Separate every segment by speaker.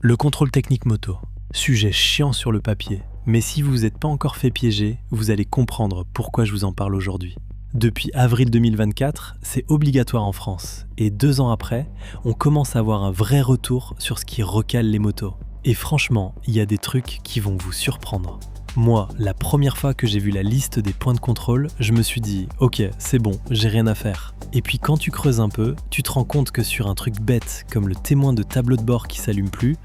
Speaker 1: Le contrôle technique moto. Sujet chiant sur le papier, mais si vous vous êtes pas encore fait piéger, vous allez comprendre pourquoi je vous en parle aujourd'hui. Depuis avril 2024, c'est obligatoire en France, et 2 ans après, on commence à avoir un vrai retour sur ce qui recale les motos. Et franchement, il y a des trucs qui vont vous surprendre. Moi, la première fois que j'ai vu la liste des points de contrôle, je me suis dit « Ok, c'est bon, j'ai rien à faire ». Et puis quand tu creuses un peu, tu te rends compte que sur un truc bête comme le témoin de tableau de bord qui s'allume plus,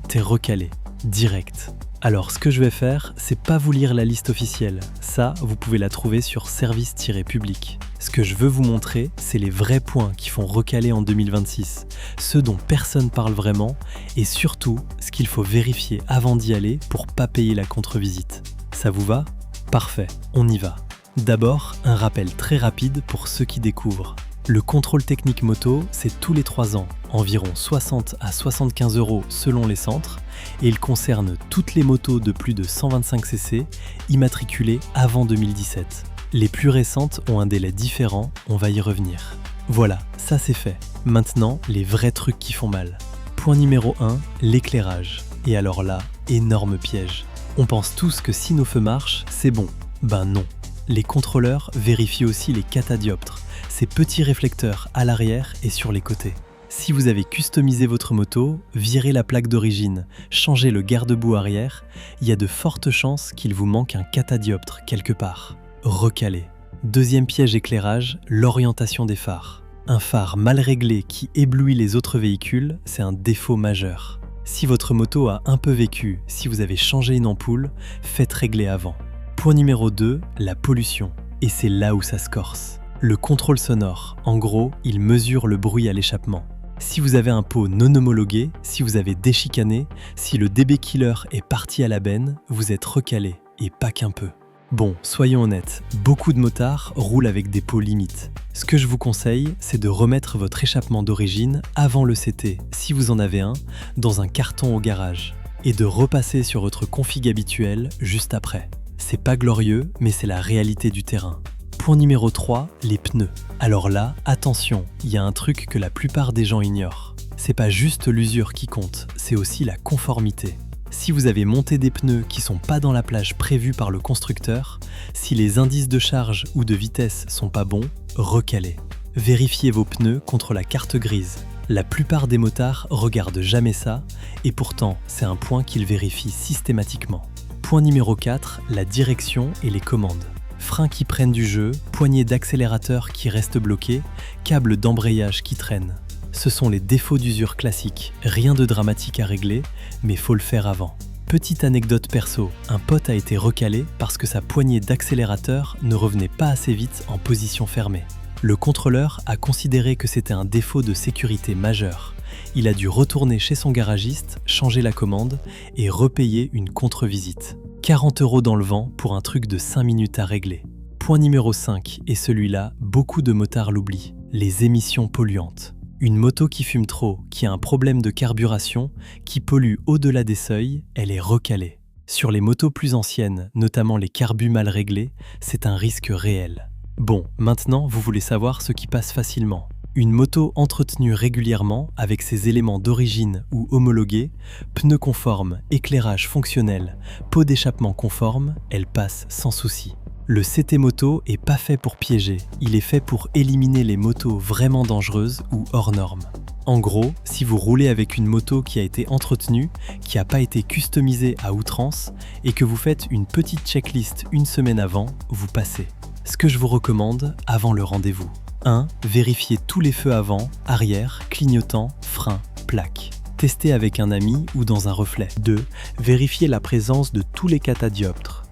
Speaker 1: t'es recalé, direct. Alors ce que je vais faire, c'est pas vous lire la liste officielle. Ça, vous pouvez la trouver sur service-public. Ce que je veux vous montrer, c'est les vrais points qui font recaler en 2026, ceux dont personne parle vraiment, et surtout, ce qu'il faut vérifier avant d'y aller pour pas payer la contre-visite. Ça vous va ? Parfait, on y va. D'abord, un rappel très rapide pour ceux qui découvrent. Le contrôle technique moto, c'est tous les 3 ans, environ 60 à 75 € selon les centres, et il concerne toutes les motos de plus de 125 cc immatriculées avant 2017. Les plus récentes ont un délai différent, on va y revenir. Voilà, ça c'est fait. Maintenant, les vrais trucs qui font mal. Point numéro 1, l'éclairage. Et alors là, énorme piège. On pense tous que si nos feux marchent, c'est bon. Non. Les contrôleurs vérifient aussi les catadioptres, ces petits réflecteurs à l'arrière et sur les côtés. Si vous avez customisé votre moto, virez la plaque d'origine, changez le garde-boue arrière, il y a de fortes chances qu'il vous manque un catadioptre quelque part. Recalé. Deuxième piège éclairage, l'orientation des phares. Un phare mal réglé qui éblouit les autres véhicules, c'est un défaut majeur. Si votre moto a un peu vécu, si vous avez changé une ampoule, faites régler avant. Point numéro 2, la pollution. Et c'est là où ça se corse. Le contrôle sonore, en gros, il mesure le bruit à l'échappement. Si vous avez un pot non homologué, si vous avez déchicané, si le DB Killer est parti à la benne, vous êtes recalé, et pas qu'un peu. Bon, soyons honnêtes, beaucoup de motards roulent avec des pots limites. Ce que je vous conseille, c'est de remettre votre échappement d'origine avant le CT, si vous en avez un, dans un carton au garage, et de repasser sur votre config habituel juste après. C'est pas glorieux, mais c'est la réalité du terrain. Point numéro 3, les pneus. Alors là, attention, il y a un truc que la plupart des gens ignorent. C'est pas juste l'usure qui compte, c'est aussi la conformité. Si vous avez monté des pneus qui sont pas dans la plage prévue par le constructeur, si les indices de charge ou de vitesse sont pas bons, recalez. Vérifiez vos pneus contre la carte grise. La plupart des motards regardent jamais ça, et pourtant, c'est un point qu'ils vérifient systématiquement. Point numéro 4, la direction et les commandes. Freins qui prennent du jeu, poignées d'accélérateur qui restent bloquées, câbles d'embrayage qui traînent. Ce sont les défauts d'usure classiques, rien de dramatique à régler, mais faut le faire avant. Petite anecdote perso, un pote a été recalé parce que sa poignée d'accélérateur ne revenait pas assez vite en position fermée. Le contrôleur a considéré que c'était un défaut de sécurité majeur. Il a dû retourner chez son garagiste, changer la commande et repayer une contre-visite. 40 € dans le vent pour un truc de 5 minutes à régler. Point numéro 5, et celui-là, beaucoup de motards l'oublient, les émissions polluantes. Une moto qui fume trop, qui a un problème de carburation, qui pollue au-delà des seuils, elle est recalée. Sur les motos plus anciennes, notamment les carbus mal réglés, c'est un risque réel. Bon, maintenant, vous voulez savoir ce qui passe facilement. Une moto entretenue régulièrement avec ses éléments d'origine ou homologués, pneus conformes, éclairage fonctionnel, pot d'échappement conforme, elle passe sans souci. Le CT moto est pas fait pour piéger, il est fait pour éliminer les motos vraiment dangereuses ou hors normes. En gros, si vous roulez avec une moto qui a été entretenue, qui n'a pas été customisée à outrance et que vous faites une petite checklist une semaine avant, vous passez. Ce que je vous recommande avant le rendez-vous. 1. Vérifiez tous les feux avant, arrière, clignotant, frein, plaque. Testez avec un ami ou dans un reflet. 2. Vérifiez la présence de tous les catadioptres,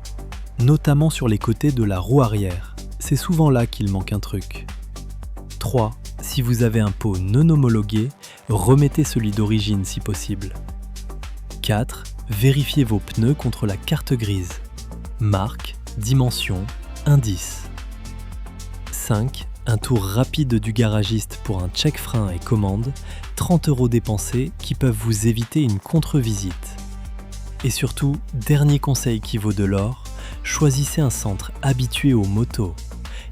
Speaker 1: notamment sur les côtés de la roue arrière. C'est souvent là qu'il manque un truc. 3. Si vous avez un pot non homologué, remettez celui d'origine si possible. 4. Vérifiez vos pneus contre la carte grise. Marque, dimension, indice. 5. Un tour rapide du garagiste pour un check frein et commande, 30 € dépensés qui peuvent vous éviter une contre-visite. Et surtout, dernier conseil qui vaut de l'or, choisissez un centre habitué aux motos.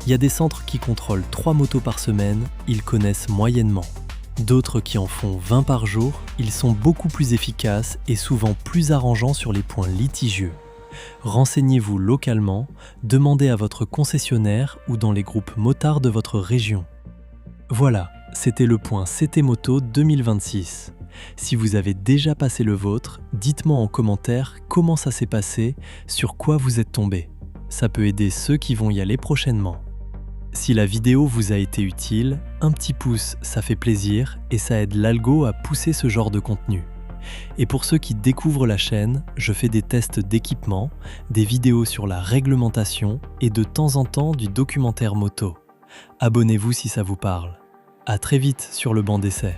Speaker 1: Il y a des centres qui contrôlent 3 motos par semaine, ils connaissent moyennement. D'autres qui en font 20 par jour, ils sont beaucoup plus efficaces et souvent plus arrangeants sur les points litigieux. Renseignez-vous localement, demandez à votre concessionnaire ou dans les groupes motards de votre région. Voilà, c'était le point CT Moto 2026. Si vous avez déjà passé le vôtre, dites-moi en commentaire comment ça s'est passé, sur quoi vous êtes tombé. Ça peut aider ceux qui vont y aller prochainement. Si la vidéo vous a été utile, un petit pouce, ça fait plaisir et ça aide l'algo à pousser ce genre de contenu. Et pour ceux qui découvrent la chaîne, je fais des tests d'équipement, des vidéos sur la réglementation et de temps en temps du documentaire moto. Abonnez-vous si ça vous parle. À très vite sur le banc d'essai.